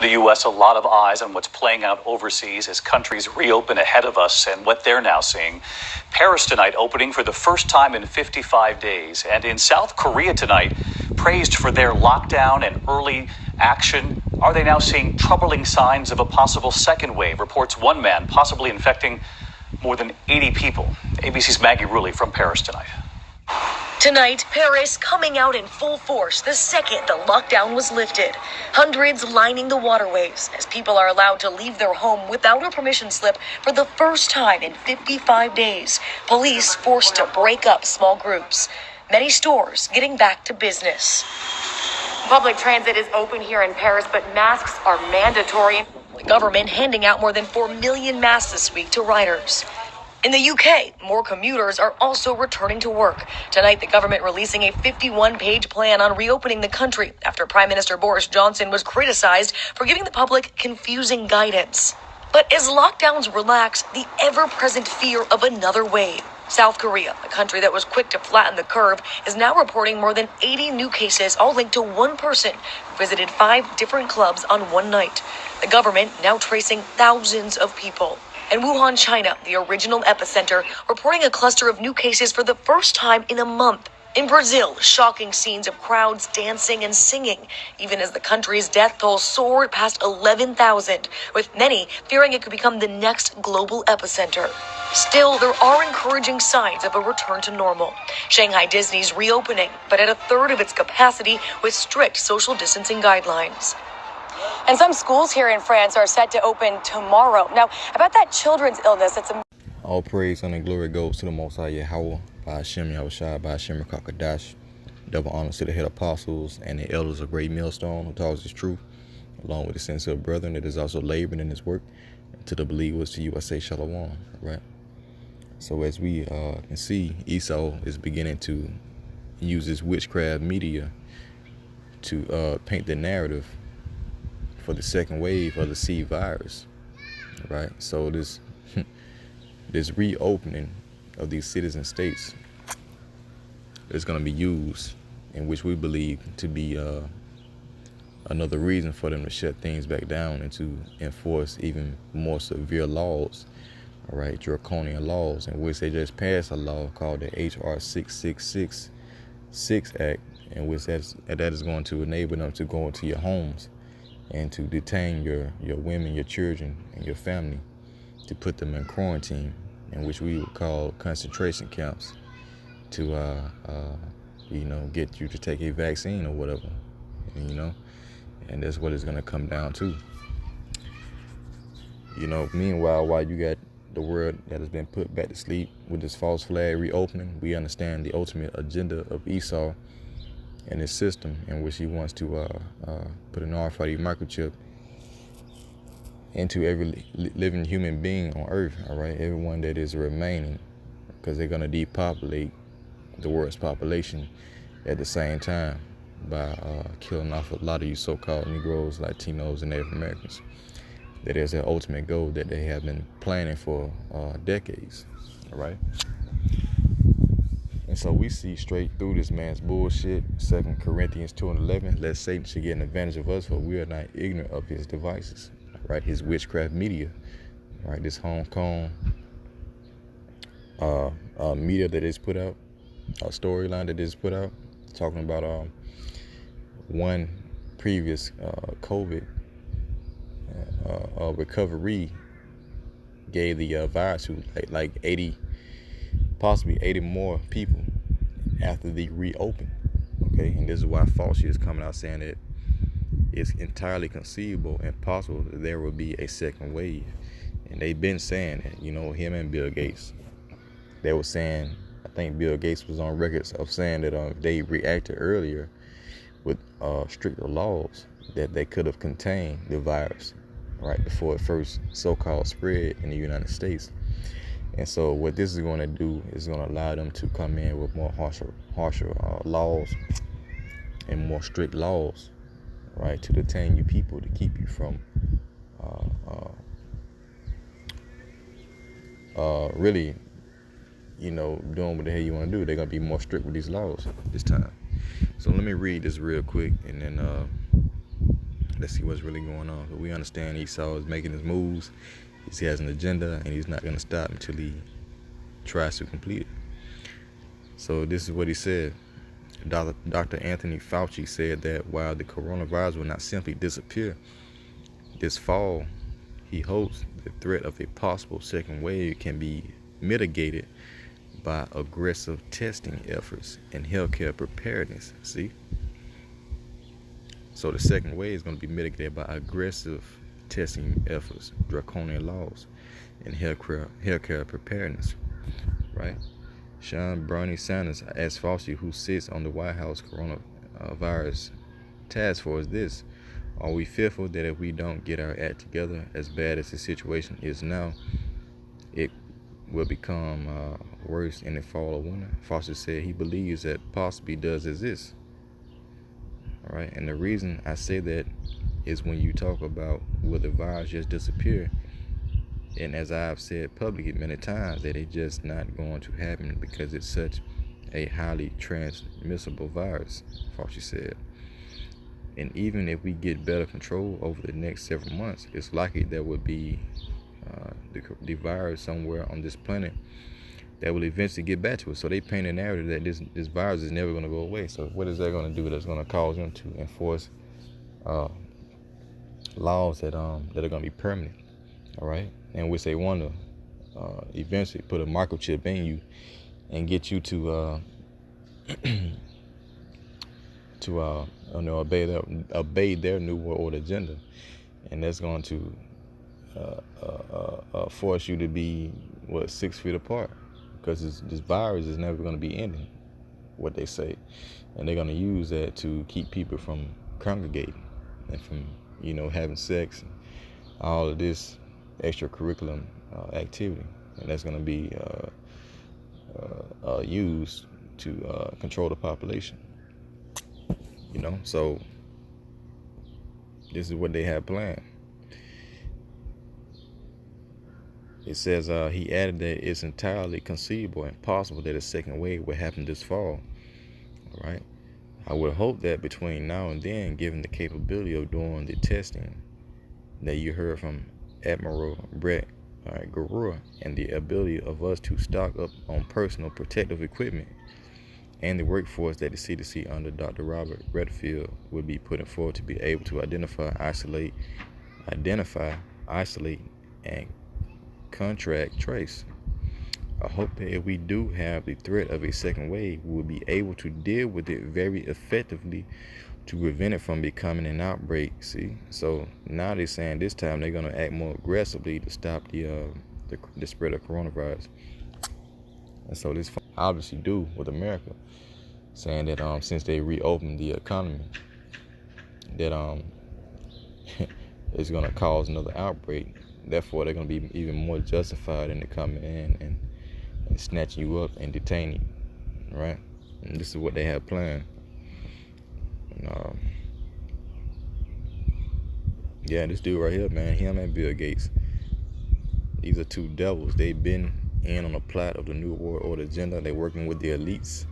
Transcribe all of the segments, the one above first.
The U.S., a lot of eyes on what's playing out overseas as countries reopen ahead of us and what they're now seeing. Paris tonight opening for the first time in 55 days. And in South Korea tonight, praised for their lockdown and early action. Are they now seeing troubling signs of a possible second wave? Reports one man possibly infecting more than 80 people. ABC's Maggie Rulli from Paris tonight. Tonight, Paris coming out in full force the second the lockdown was lifted. Hundreds lining the waterways as people are allowed to leave their home without a permission slip for the first time in 55 days. Police forced to break up small groups. Many stores getting back to business. Public transit is open here in Paris, but masks are mandatory. The government handing out more than 4 million masks this week to riders. In the UK, more commuters are also returning to work. Tonight, the government releasing a 51-page plan on reopening the country after Prime Minister Boris Johnson was criticized for giving the public confusing guidance. But as lockdowns relax, the ever-present fear of another wave. South Korea, a country that was quick to flatten the curve, is now reporting more than 80 new cases, all linked to one person who visited 5 different clubs on one night. The government now tracing thousands of people. In Wuhan, China, the original epicenter, reporting a cluster of new cases for the first time in a month. In Brazil, shocking scenes of crowds dancing and singing, even as the country's death toll soared past 11,000, with many fearing it could become the next global epicenter. Still, there are encouraging signs of a return to normal. Shanghai Disney's reopening, but at a third of its capacity with strict social distancing guidelines. And some schools here in France are set to open tomorrow. Now, about that children's illness, it's a... All praise and glory goes to the Most High Yahweh, by Hashem Yahushua, by Hashem Kakadash. Double honors to the head apostles and the elders of Great Millstone who taught us his truth, along with the sincere brethren that is also laboring in his work. To the believers, to you I say shalom, right? So as we can see, E-sau is beginning to use this witchcraft media to paint the narrative for the second wave of the C virus, right? So this this reopening of these cities and states is going to be used, in which we believe to be another reason for them to shut things back down and to enforce even more severe laws, all right, draconian laws, in which they just passed a law called the HR 6666 Act, in which that is going to enable them to go into your homes and to detain your women, your children, and your family, to put them in quarantine, in which we would call concentration camps, to get you to take a vaccine or whatever, and that's what it's going to come down to. Meanwhile, while you got the world that has been put back to sleep with this false flag reopening, we understand the ultimate agenda of E-sau and his system, in which he wants to put an RFID microchip into every living human being on earth, all right, everyone that is remaining, because they're going to depopulate the world's population at the same time by killing off a lot of you so-called Negroes, Latinos, and Native Americans. That is their ultimate goal that they have been planning for decades, all right? And so we see straight through this man's bullshit. 2 Corinthians 2:11, lest Satan should get an advantage of us, for we are not ignorant of his devices, right? His witchcraft media, right? This Hong Kong media that is put out, a storyline that is put out, talking about one previous COVID recovery gave the virus to like 80, possibly 80 more people after the reopen. Okay, and this is why Fauci is coming out saying that it's entirely conceivable and possible that there will be a second wave. And they've been saying that, him and Bill Gates, they were saying, I think Bill Gates was on records of saying that if they reacted earlier with stricter laws, that they could have contained the virus right before it first so-called spread in the United States. And so what this is going to do is going to allow them to come in with more harsher laws and more strict laws, right, to detain you people, to keep you from really, doing what the hell you want to do. They're going to be more strict with these laws this time. So let me read this real quick, and then Let's see what's really going on. But we understand E-sau is making his moves. He has an agenda, and he's not going to stop until he tries to complete it. So this is what he said. Dr. Anthony Fauci said that while the coronavirus will not simply disappear this fall, he hopes the threat of a possible second wave can be mitigated by aggressive testing efforts and healthcare preparedness. See? So the second wave is going to be mitigated by aggressive testing efforts, draconian laws, and healthcare preparedness, right? Sean Bernie Sanders asked Fauci, who sits on the White House coronavirus task force, this: are we fearful that if we don't get our act together, as bad as the situation is now, it will become worse in the fall or winter? Fauci said he believes that possibly does exist. All right, and the reason I say that is when you talk about will the virus just disappear, and as I've said publicly many times, that it's just not going to happen because it's such a highly transmissible virus, Fauci said. And even if we get better control over the next several months, it's likely there will be the virus somewhere on this planet that will eventually get back to us. So they paint a narrative that this virus is never going to go away. So what is that going to do? That's going to cause them to enforce laws that are going to be permanent, all right? And which they want to eventually put a microchip in you and get you to obey their new world order agenda, and that's going to force you to be 6 feet apart, because this virus is never going to be ending, what they say, and they're going to use that to keep people from congregating and from having sex and all of this extracurricular activity, and that's going to be used to control the population. So this is what they have planned. It says he added that it's entirely conceivable and possible that a second wave will happen this fall. All right. I would hope that between now and then, given the capability of doing the testing that you heard from Admiral Brett Garua, and the ability of us to stock up on personal protective equipment, and the workforce that the CDC under Dr. Robert Redfield would be putting forward to be able to identify, isolate, and contract trace. I hope that if we do have the threat of a second wave, we will be able to deal with it very effectively to prevent it from becoming an outbreak. See, so now they're saying this time they're going to act more aggressively to stop the spread of coronavirus. And so this obviously do with America, saying that since they reopened the economy, that it's going to cause another outbreak. Therefore, they're going to be even more justified in coming in and snatching you up and detaining you, right? And this is what they have planned. And, yeah, this dude right here, man, him and Bill Gates, these are two devils. They've been in on a plot of the New World Order agenda. They're working with the elites.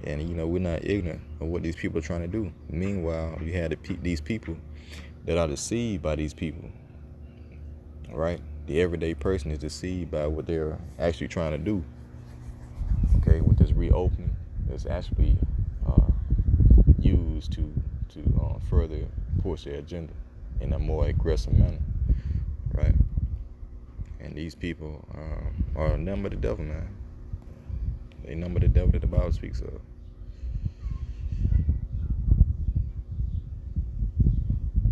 And, we're not ignorant of what these people are trying to do. Meanwhile, you had these people that are deceived by these people, right? The everyday person is deceived by what they're actually trying to do, okay, with this reopening that's actually used to further push their agenda in a more aggressive manner, right? And these people are nothing but the devil, man. They nothing but the devil that the Bible speaks of.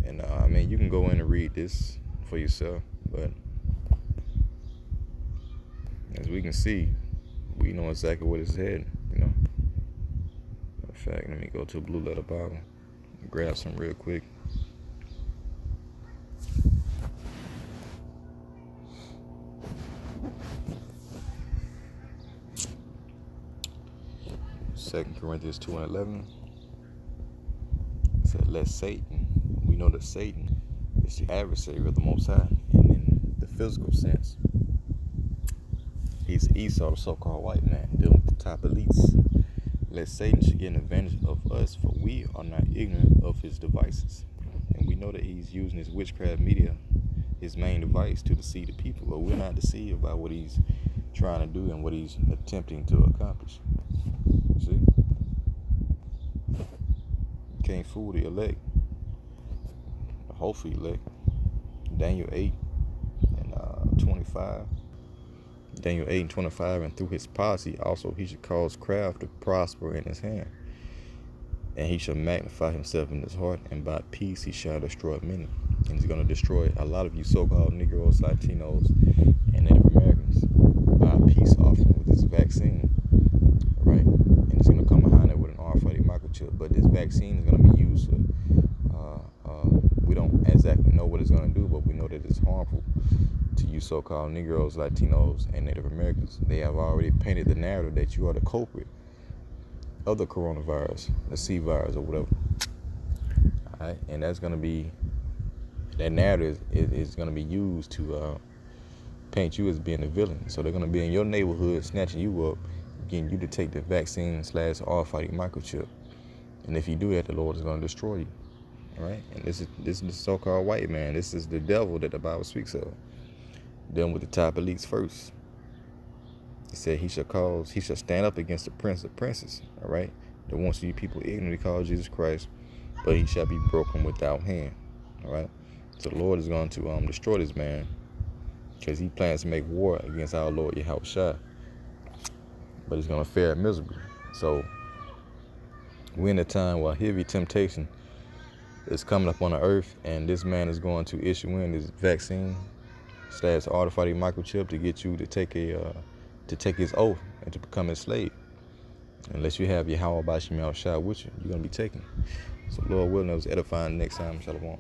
And you can go in and read this for yourself, but as we can see, we know exactly what it's heading, In fact, let me go to a Blue Letter Bible and grab some real quick. Second Corinthians 2:11. It said, let Satan, we know that Satan is the adversary of the Most High, and in the physical sense, he's E-sau, the so-called white man, dealing with the top elites. Let Satan should get an advantage of us, for we are not ignorant of his devices. And we know that he's using his witchcraft media, his main device, to deceive the people. But we're not deceived by what he's trying to do and what he's attempting to accomplish. See? You can't fool the elect. The hopeful elect. Daniel 8 and 25. Daniel 8 and 25, and through his policy also he should cause craft to prosper in his hand. And he shall magnify himself in his heart, and by peace he shall destroy many. And he's going to destroy a lot of you so-called Negroes, Latinos, and Native Americans by a peace offering with this vaccine. Right? And it's going to come behind it with an RFID microchip. But this vaccine is going to be used to, we don't exactly know what it's going to do, but we know that it's harmful to you so-called Negroes, Latinos, and Native Americans. They have already painted the narrative that you are the culprit of the coronavirus, the C virus, or whatever. All right, and that's going to be, that narrative is going to be used to paint you as being the villain. So they're going to be in your neighborhood snatching you up, getting you to take the vaccine / RFID microchip. And if you do that, the Lord is going to destroy you. All right, and this is the so-called white man. This is the devil that the Bible speaks of. Dealing with the top elites first. He said he shall stand up against the prince of princes, all right, that wants you people ignorantly call Jesus Christ, but he shall be broken without hand, all right. So the Lord is going to destroy this man, because he plans to make war against our Lord Yahushua, but he's going to fare miserably. So we're in a time where heavy temptation is coming up on the earth, and this man is going to issue in this vaccine / RFID microchip to get you to take his oath and to become his slave. Unless you have Yahweh Bashim Al Shah with you, you're going to be taken. So Lord willing, it was edifying next time. Shalom.